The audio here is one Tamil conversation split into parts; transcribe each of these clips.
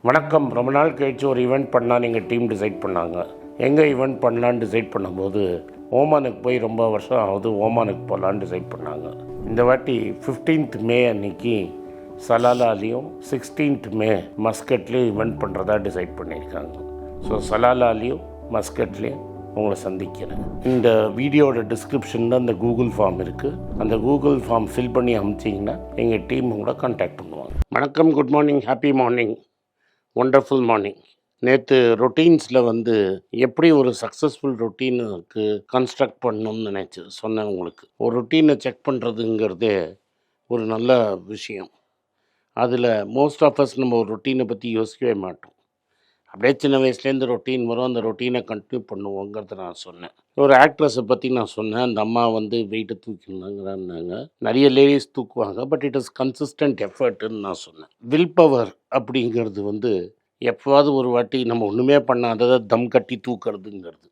வணக்கம். ரொம்ப நாள் கழிச்சு ஒரு ஈவெண்ட் பண்ணால் எங்கள் டீம் டிசைட் பண்ணாங்க. எங்கே ஈவெண்ட் பண்ணலான்னு டிசைட் பண்ணும்போது ஓமானுக்கு போய் ரொம்ப வருஷம் ஆகுது, ஓமானுக்கு போகலான்னு டிசைட் பண்ணாங்க. இந்த வாட்டி 15th மே அன்னைக்கு சலாலாலையும் 16th மே மஸ்கட்லேயும் ஈவெண்ட் பண்ணுறதா டிசைட் பண்ணியிருக்காங்க. ஸோ சலாலாலையும் மஸ்கட்லேயும் உங்களை சந்திக்கிறேன். இந்த வீடியோட டிஸ்கிரிப்ஷனில் அந்த கூகுள் ஃபார்ம் இருக்குது. அந்த கூகுள் ஃபார்ம் ஃபில் பண்ணி அனுப்பிச்சிங்கன்னா எங்கள் டீம் உங்களை கான்டாக்ட் பண்ணுவாங்க. வணக்கம், good morning, happy morning, wonderful morning. நேற்று ரொட்டீன்ஸில் எப்படி ஒரு சக்ஸஸ்ஃபுல் ரொட்டீனுக்கு கன்ஸ்ட்ரக்ட் பண்ணணும்னு சொன்னேன் உங்களுக்கு. ஒரு ரொட்டீனை செக் பண்ணுறதுங்கிறதே ஒரு நல்ல விஷயம். அதில் மோஸ்ட் ஆஃப் அஸ் நம்ம ஒரு ரொட்டீனை பற்றி யோசிக்கவே மாட்டோம். அப்படியே சின்ன வயசுலேருந்து ரொட்டீன் வரும், அந்த ரொட்டீனை கண்டினியூ பண்ணுவோங்கிறத நான் சொன்னேன். ஒரு ஆக்ட்ரஸை பற்றி நான் சொன்னேன். அந்த அம்மா வெயிட்டை தூக்கினாங்கிறாங்க. நிறைய லேடிஸ் தூக்குவாங்க, பட் இட் இஸ் கன்சிஸ்டன்ட் எஃபர்ட்டுன்னு நான் சொன்னேன். வில் பவர் அப்படிங்கிறது எப்போவாவது ஒரு வாட்டி நம்ம ஒன்றுமே பண்ணாததை தம் கட்டி தூக்கிறதுங்கிறது.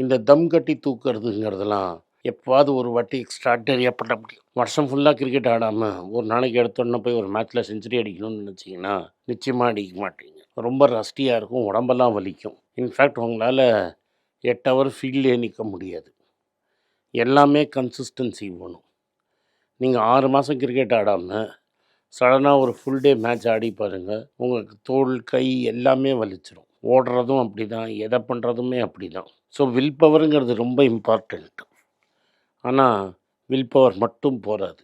இந்த தம் கட்டி தூக்கிறதுங்கிறதெல்லாம் எப்போவாது ஒரு வாட்டி எக்ஸ்ட்ராடனரியாக பண்ண முடியும். வருஷம் ஃபுல்லாக கிரிக்கெட் ஆடாமல் ஒரு நாளைக்கு எடுத்தோன்னே போய் ஒரு மேட்ச்சில் செஞ்சுரி அடிக்கணும்னு நினச்சிங்கன்னா நிச்சயமாக அடிக்க மாட்டீங்க. ரொம்ப ரஸ்டியாக இருக்கும், உடம்பெல்லாம் வலிக்கும். இன்ஃபேக்ட் உங்களால் 8 ஹவர் ஃபீல்ட்லேயே நிற்க முடியாது. எல்லாமே கன்சிஸ்டன்சி வேணும். நீங்கள் 6 மாதம் கிரிக்கெட் ஆடாமல் சடனாக ஒரு ஃபுல் டே மேட்ச் ஆடி பாருங்கள், உங்களுக்கு தோல் கை எல்லாமே வலிச்சிடும். ஓடுறதும் அப்படி தான், எதை பண்ணுறதுமே அப்படி தான். ஸோ வில் பவருங்கிறது ரொம்ப இம்பார்ட்டண்ட். ஆனால் வில் பவர் மட்டும் போகாது.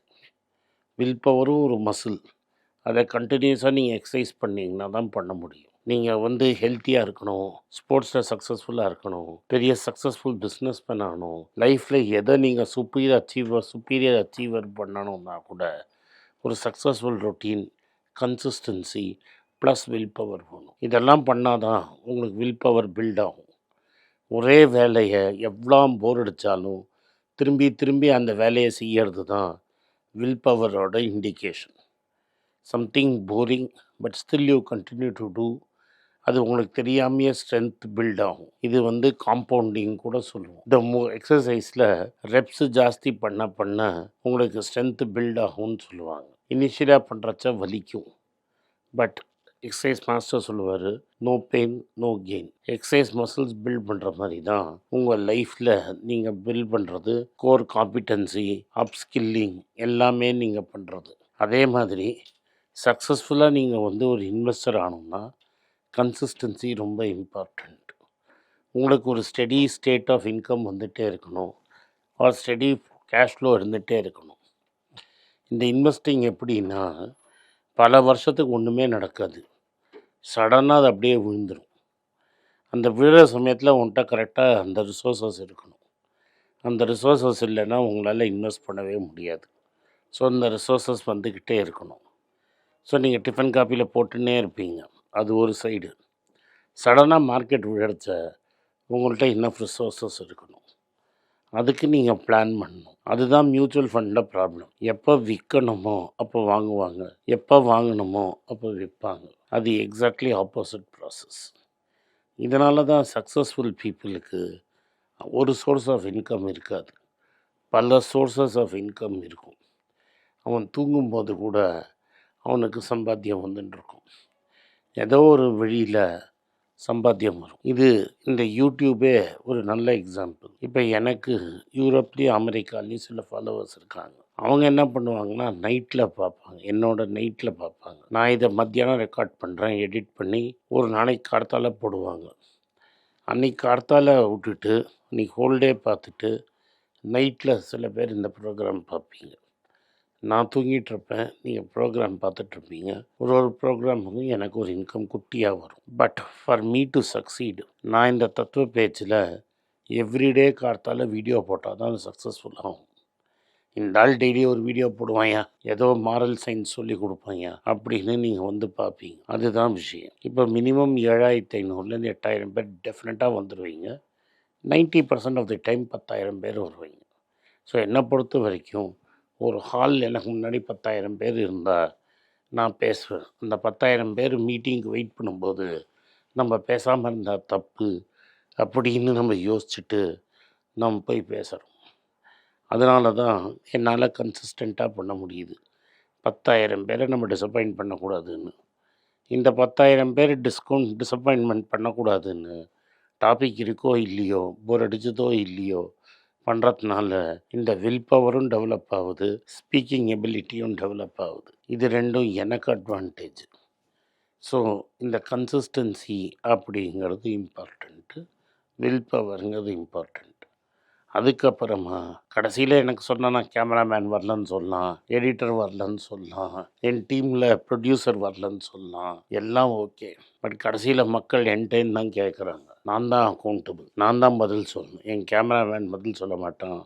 வில் பவரும் ஒரு மசில். அதை கண்டினியூஸாக நீங்கள் எக்ஸசைஸ் பண்ணிங்கன்னா தான் பண்ண முடியும். நீங்கள் ஹெல்த்தியாக இருக்கணும், ஸ்போர்ட்ஸில் சக்ஸஸ்ஃபுல்லாக இருக்கணும், பெரிய சக்ஸஸ்ஃபுல் பிஸ்னஸ் பண்ணணும், லைஃப்பில் எதை நீங்கள் சுப்பீரியர் அச்சீவர் பண்ணணும்னா கூட ஒரு successful routine, consistency plus will power வேணும். இதெல்லாம் பண்ணால் தான் உங்களுக்கு வில் பவர் பில்ட் ஆகும். ஒரே வேலையை எவ்வளோ போர் அடித்தாலும் திரும்பி திரும்பி அந்த வேலையை செய்கிறது தான் வில் பவரோட indication. Something boring but still you continue to do, அது உங்களுக்கு தெரியாமையே ஸ்ட்ரென்த் பில்ட் ஆகும். இது காம்பவுண்டிங் கூட சொல்லுவோம். இந்த எக்ஸசைஸில் ரெப்ஸு ஜாஸ்தி பண்ண பண்ண உங்களுக்கு ஸ்ட்ரென்த்து பில்ட் ஆகும்னு சொல்லுவாங்க. இனிஷியலாக பண்ணுறச்ச வலிக்கும், பட் எக்ஸசைஸ் மாஸ்டர் சொல்லுவார், no pain no gain. Exercise muscles build பண்ணுற மாதிரி தான் உங்கள் லைஃப்பில் நீங்கள் பில்ட் பண்ணுறது, கோர் காம்பிட்டன்சி, அப்ஸ்கில்லிங் எல்லாமே நீங்கள் பண்ணுறது. அதே மாதிரி சக்ஸஸ்ஃபுல்லாக நீங்கள் ஒரு இன்வெஸ்டர் ஆகணும்னா கன்சிஸ்டன்சி ரொம்ப இம்பார்ட்டண்ட். உங்களுக்கு ஒரு ஸ்டெடி ஸ்டேட் ஆஃப் இன்கம் வந்துகிட்டே இருக்கணும், ஒரு ஸ்டெடி கேஷ் ஃப்ளோ இருந்துகிட்டே இருக்கணும். இந்த இன்வெஸ்டிங் எப்படின்னா, பல வருஷத்துக்கு ஒன்றுமே நடக்காது, சடனாக அது அப்படியே விழுந்துடும். அந்த விழுற சமயத்தில் உன்கிட்ட கரெக்டாக அந்த ரிசோர்ஸஸ் இருக்கணும். அந்த ரிசோர்ஸஸ் இல்லைன்னா உங்களால் இன்வெஸ்ட் பண்ணவே முடியாது. ஸோ அந்த ரிசோர்ஸஸ் வந்துக்கிட்டே இருக்கணும். ஸோ நீங்கள் டிஃபன் காப்பியில் போட்டுன்னே இருப்பீங்க, அது ஒரு சைடு. சடனாக மார்க்கெட் விழச்ச உங்கள்கிட்ட இன்னஃப் ரிசோர்ஸஸ் இருக்கணும். அதுக்கு நீங்கள் பிளான் பண்ணணும். அதுதான் மியூச்சுவல் ஃபண்டில் ப்ராப்ளம். எப்போ விற்கணுமோ அப்போ வாங்குவாங்க, எப்போ வாங்கணுமோ அப்போ விற்பாங்க. அது எக்ஸாக்ட்லி ஆப்போசிட் ப்ராசஸ். இதனால தான் சக்ஸஸ்ஃபுல் பீப்புளுக்கு ஒரு சோர்ஸ் ஆஃப் இன்கம் இருக்காது, பல சோர்ஸஸ் ஆஃப் இன்கம் இருக்கும். அவன் தூங்கும்போது கூட அவனுக்கு சம்பாத்தியம் வந்துட்டுருக்கும், ஏதோ ஒரு வழியில் சம்பாத்தியம் வரும். இந்த யூடியூபே ஒரு நல்ல எக்ஸாம்பிள். இப்போ எனக்கு யூரோப்லேயும் அமெரிக்காலேயும் சில ஃபாலோவர்ஸ் இருக்காங்க. அவங்க என்ன பண்ணுவாங்கன்னா, நைட்டில் பார்ப்பாங்க, நைட்டில் பார்ப்பாங்க. நான் இதை மத்தியானம் ரெக்கார்ட் பண்ணுறேன், எடிட் பண்ணி ஒரு நாளைக்கு கார்த்தால போடுவாங்க. அன்றைக்கி கார்த்தால விட்டுட்டு அன்றைக்கி ஹோல்டே பார்த்துட்டு நைட்டில் சில பேர் இந்த ப்ரோக்ராம் பார்ப்பீங்க. நான் தூங்கிட்டுருப்பேன், நீங்கள் ப்ரோக்ராம் பார்த்துட்ருப்பீங்க. ஒரு ப்ரோக்ராமுக்கும் எனக்கு ஒரு இன்கம் குட்டியாக வரும். But for me to succeed, நான் இந்த தத்துவ பேச்சில் எவ்ரிடே கார்த்தால வீடியோ போட்டால் தான் அது சக்ஸஸ்ஃபுல் ஆகும். இந்த ஆள் டெய்லி ஒரு வீடியோ போடுவாயா, ஏதோ மாரல் சயின்ஸ் சொல்லி கொடுப்பாங்க அப்படின்னு நீங்கள் பார்ப்பீங்க. அதுதான் விஷயம். இப்போ மினிமம் 7500 8000 பேர் டெஃபினட்டாக வந்துடுவீங்க. 90% ஆஃப் தி டைம் 10,000 பேர் வருவீங்க. ஸோ என்னை பொறுத்த வரைக்கும் ஒரு ஹால் எனக்கு முன்னாடி 10,000 பேர் இருந்தால் நான் பேசுவேன். அந்த 10,000 பேர் மீட்டிங்க்கு வெயிட் பண்ணும்போது நம்ம பேசாமல் இருந்தால் தப்பு அப்படின்னு நம்ம யோசிச்சுட்டு நம்ம போய் பேசுகிறோம். அதனால தான் என்னால் கன்சிஸ்டண்ட்டாக பண்ண முடியுது. 10,000 பேரை நம்ம டிசப்பாயிண்ட் பண்ணக்கூடாதுன்னு. இந்த 10,000 பேர் டிசப்பாயின்ட்மெண்ட் பண்ணக்கூடாதுன்னு டாபிக் இருக்கோ இல்லையோ, போர் அடிச்சதோ இல்லையோ பண்ணுறதுனால இந்த வில் பவரும் டெவலப் ஆகுது, ஸ்பீக்கிங் எபிலிட்டியும் டெவலப் ஆகுது. இது ரெண்டும் எனக்கு அட்வான்டேஜ். ஸோ இந்த கன்சிஸ்டன்சி அப்படிங்கிறது இம்பார்ட்டண்ட்டு, வில் பவருங்கிறது இம்பார்ட்டண்ட். அதுக்கப்புறமா கடைசியில் எனக்கு சொன்னால் நான் கேமராமேன் வரலன்னு சொல்லலாம், எடிட்டர் வரலன்னு சொல்லலாம், என் டீமில் ப்ரொடியூசர் வரலன்னு சொல்லலாம், எல்லாம் ஓகே. பட் கடைசியில் மக்கள் என்கிட்டேன்னு தான் கேட்குறாங்க. நான் தான் அக்கௌண்டபிள், நான் தான் பதில் சொல்லணும். என் கேமராமேன் பதில் சொல்ல மாட்டான்,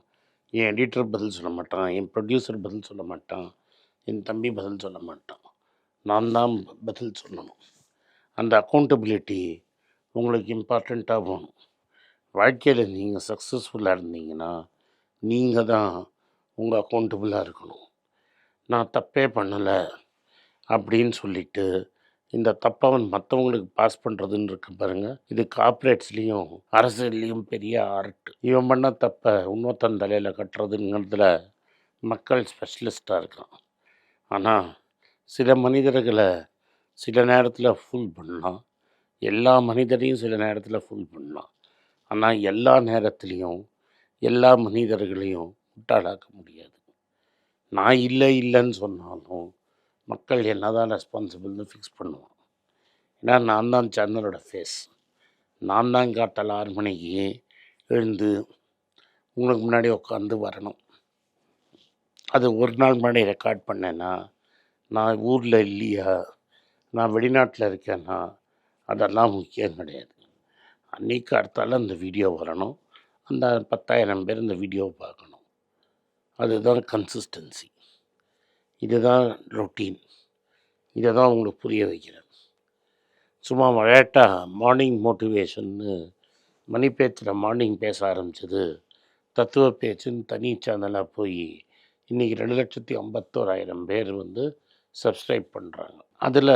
என் எடிட்டர் பதில் சொல்ல மாட்டான், என் ப்ரொடியூசர் பதில் சொல்ல மாட்டான், என் தம்பி பதில் சொல்ல மாட்டான். நான் தான் பதில் சொல்லணும். அந்த அக்கௌண்டபிலிட்டி உங்களுக்கு இம்பார்ட்டண்ட்டாக போகணும். வாழ்க்கையில் நீங்கள் சக்ஸஸ்ஃபுல்லாக இருந்தீங்கன்னா நீங்கள் தான் உங்கள் அக்கௌண்டபிளாக இருக்கணும். நான் தப்பே பண்ணலை அப்படின்னு சொல்லிட்டு இந்த தப்பை மற்றவங்களுக்கு பாஸ் பண்ணுறதுன்னு இருக்கு பாருங்கள். இது கார்ப்பரேட்ஸ்லேயும் அரசியல்லையும் பெரிய ஆர்ட். இவன் பண்ண தப்பை இன்னொருத்தன் தலையில் கட்டுறதுங்கிறதுல மக்கள் ஸ்பெஷலிஸ்ட்டாக இருக்கான். ஆனால் சில மனிதர்களை சில நேரத்தில் ஃபுல் பண்ணலாம், எல்லா மனிதரையும் சில நேரத்தில் ஃபுல் பண்ணலாம். ஆனால் எல்லா நேரத்துலேயும் எல்லா மனிதர்களையும் முட்டாளாக்க முடியாது. நான் இல்லைன்னு சொன்னாலும் மக்கள் என்ன தான் ரெஸ்பான்சிபிள்னு ஃபிக்ஸ் பண்ணுவான். ஏன்னா நான் தான் சேனலோட ஃபேஸ். நான் தான் காட்டால் 6 மணிக்கு எழுந்து உங்களுக்கு முன்னாடி உட்காந்து வரணும். அது ஒரு நாள் முன்னாடி ரெக்கார்ட் பண்ணேன்னா, நான் ஊரில் இல்லையா, நான் வெளிநாட்டில் இருக்கேன்னா, அதெல்லாம் முக்கியம் கிடையாது. அன்றைக்கி அடுத்தால அந்த வீடியோ வரணும், அந்த 10,000 பேர் இந்த வீடியோவை பார்க்கணும். அதுதான் கன்சிஸ்டன்சி, இதுதான் ரொட்டீன். இதை தான் உங்களுக்கு புரிய வைக்கிறேன். சும்மா விளையாட்டாக மார்னிங் மோட்டிவேஷன்னு மணி பேச்சில் மார்னிங் பேச ஆரம்பிச்சது தத்துவ பேச்சுன்னு தனி சேனலாக போய் இன்றைக்கி 2,51,000 பேர் சப்ஸ்கிரைப் பண்ணுறாங்க. அதில்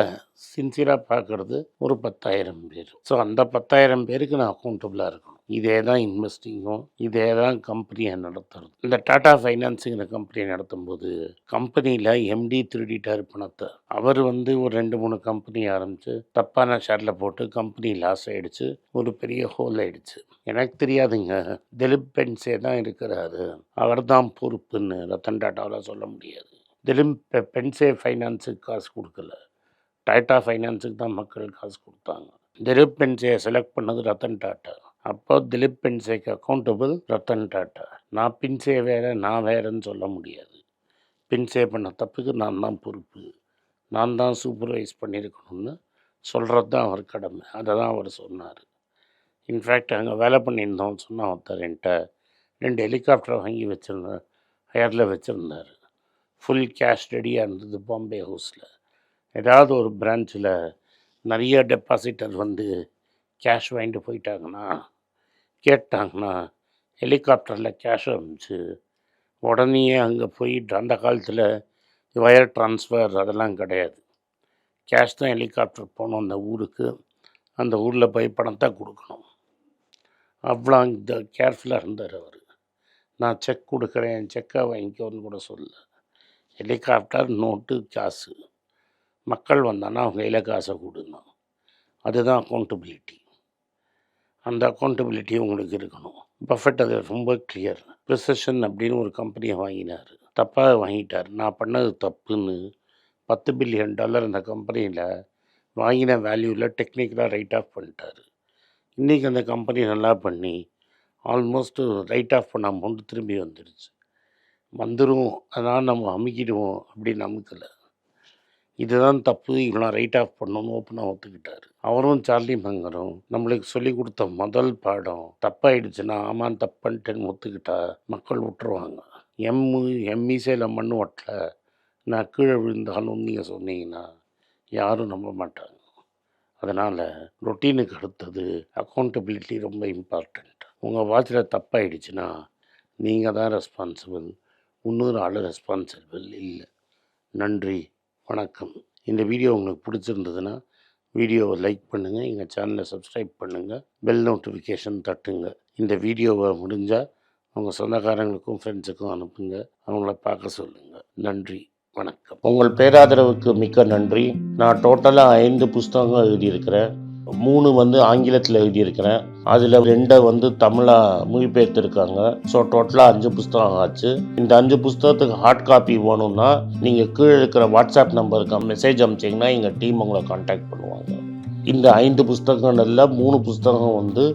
சின்சியராக பார்க்குறது ஒரு 10,000 பேர். ஸோ அந்த 10,000 பேருக்கு நான் அக்கௌண்டபிளாக இருக்கணும். இதே தான் இன்வெஸ்டிங்கும், இதே தான் கம்பெனியை நடத்துறது. இந்த டாடா ஃபைனான்ஸுங்கிற கம்பெனியை நடத்தும்போது கம்பெனியில் எம்டி திருடிட்டார் பணத்தை. அவர் ஒரு 2-3 கம்பெனி ஆரம்பித்து தப்பான ஷேரில் போட்டு கம்பெனி லாஸ் ஆகிடுச்சு, ஒரு பெரிய ஹோல் ஆகிடுச்சு. எனக்கு தெரியாதுங்க, திலீப் பென்சே தான் இருக்கிறாரு, அவர் தான் பொறுப்புன்னு ரத்தன் டாட்டாவில் சொல்ல முடியாது. திலீப் பென்சே ஃபைனான்ஸுக்கு காசு கொடுக்கல, டாட்டா ஃபைனான்ஸுக்கு தான் மக்கள் காசு கொடுத்தாங்க. திலீப் பென்சேயை செலக்ட் பண்ணது ரத்தன் டாட்டா. அப்போ திலீப் பென்சேக்கு அக்கௌண்டபிள் ரத்தன் டாட்டா. நான் பின்சே வேறு, நான் வேறுன்னு சொல்ல முடியாது. பின்சே பண்ண தப்புக்கு நான் தான் பொறுப்பு, நான் தான் சூப்பர்வைஸ் பண்ணியிருக்கணும்னு சொல்கிறது தான் அவர் கடமை. அதை தான் அவர் சொன்னார். இன்ஃபேக்ட் அங்கே வேலை பண்ணியிருந்தோம்னு சொன்னால் ஒருத்தர் என்கிட்ட 2 ஹெலிகாப்டர் வாங்கி வச்சுருந்தேன், ஹயரில் வச்சுருந்தார். ஃபுல் கேஷ் ரெடியாக இருந்தது பாம்பே ஹவுஸில். ஏதாவது ஒரு பிரான்ச்சில் நிறைய டெபாசிட்டர் கேஷ் வாங்கிட்டு போயிட்டாங்கன்னா, கேட்டாங்கன்னா ஹெலிகாப்டரில் கேஷ் அனுப்பிச்சு உடனே அங்கே போயிட்டு, அந்த காலத்தில் வயர் ட்ரான்ஸ்ஃபர் அதெல்லாம் கிடையாது, கேஷ் தான் ஹெலிகாப்டர் போகணும் அந்த ஊருக்கு, அந்த ஊரில் போய் பணத்தை கொடுக்கணும். அவ்வளோ இந்த கேர்ஃபுல்லாக இருந்தார் அவர். நான் செக் கொடுக்குறேன், செக்கை வாங்கிக்கோன்னு கூட சொல்ல. ஹெலிகாப்டர், நோட்டு, காசு, மக்கள் வந்தானா அவங்க கையில் காசை கொடுங்க. அதுதான் அக்கௌண்டபிலிட்டி. அந்த அக்கௌண்டபிலிட்டி உங்களுக்கு இருக்கணும். பஃபெட் அது ரொம்ப கிளியர். ப்ரிசஷன் அப்படின்னு ஒரு கம்பெனியை வாங்கினார், தப்பாக வாங்கிட்டார். நான் பண்ணது தப்புன்னு $10 பில்லியன் அந்த கம்பெனியில் வாங்கின வேல்யூவில் டெக்னிக்கலாக ரைட் ஆஃப் பண்ணிட்டார். இன்றைக்கி அந்த கம்பெனி நல்லா பண்ணி ஆல்மோஸ்ட்டு ரைட் ஆஃப் பண்ண அமௌண்ட் திரும்பி வந்துடும். அதனால் நம்ம அமுக்கிடுவோம் அப்படின்னு அமுக்கலை. இதுதான் தப்பு, இவ்வளோ ரைட் ஆஃப் பண்ணணும்னு ஓப்பனாக ஒத்துக்கிட்டார். அவரும் சார்லி மங்கரும் நம்மளுக்கு சொல்லி கொடுத்த முதல் பாடம், தப்பாயிடுச்சுன்னா ஆமாம் தப்புன்ட்டுன்னு ஒத்துக்கிட்டா மக்கள் விட்டுருவாங்க. எம்இசையில் மண் ஒட்டல, நான் கீழே விழுந்தாலும் நீங்கள் சொன்னீங்கன்னா யாரும் நம்ப மாட்டாங்க. அதனால் ரொட்டீனுக்கு அடுத்தது அக்கௌண்டபிலிட்டி ரொம்ப இம்பார்ட்டண்ட். உங்கள் வாட்சில் தப்பாயிடுச்சுன்னா நீங்கள் தான் ரெஸ்பான்சிபிள், இன்னொரு ஆள் ரெஸ்பான்சிபிள் இல்லை. நன்றி, வணக்கம். இந்த வீடியோ உங்களுக்கு பிடிச்சிருந்ததுன்னா வீடியோவை லைக் பண்ணுங்கள், எங்கள் சேனலை சப்ஸ்கிரைப் பண்ணுங்கள், பெல் நோட்டிஃபிகேஷன் தட்டுங்க. இந்த வீடியோவை முடிஞ்சால் உங்கள் சொந்தக்காரங்களுக்கும் ஃப்ரெண்ட்ஸுக்கும் அனுப்புங்க, அவங்கள பார்க்க சொல்லுங்கள். நன்றி. வணக்கம். உங்கள் பேராதரவுக்கு மிக்க நன்றி. நான் டோட்டலாக 5 புஸ்தகங்கள் எழுதியிருக்கிறேன். 3 வந்து ஆங்கிலத்தில் எழுதியிருக்கிறேன். அதில் 2 வந்து தமிழாக மொழிபெயர்த்துருக்காங்க. ஸோ டோட்டலாக 5 புஸ்தகம் ஆச்சு. இந்த 5 புஸ்தகத்துக்கு ஹார்ட் காப்பி வேணும்னா நீங்கள் கீழே இருக்கிற வாட்ஸ்அப் நம்பருக்கு மெசேஜ் அனுப்பிச்சிங்கன்னா எங்கள் டீம் உங்களை கான்டாக்ட் பண்ணுவாங்க. இந்த 5 புஸ்தகங்கள்ல 3 புஸ்தகம் வந்து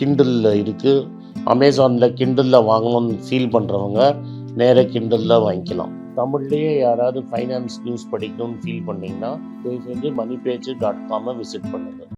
கிண்டலில் இருக்குது. அமேசானில் கிண்டலில் வாங்கணும்னு ஃபீல் பண்ணுறவங்க நேராக கிண்டலில் வாங்கிக்கலாம். தமிழ்லேயே யாராவது ஃபைனான்ஸ் நியூஸ் படிக்கணும்னு ஃபீல் பண்ணிங்கன்னா தயவு செஞ்சு மணிபேஜ்.com விசிட் பண்ணுங்கள்.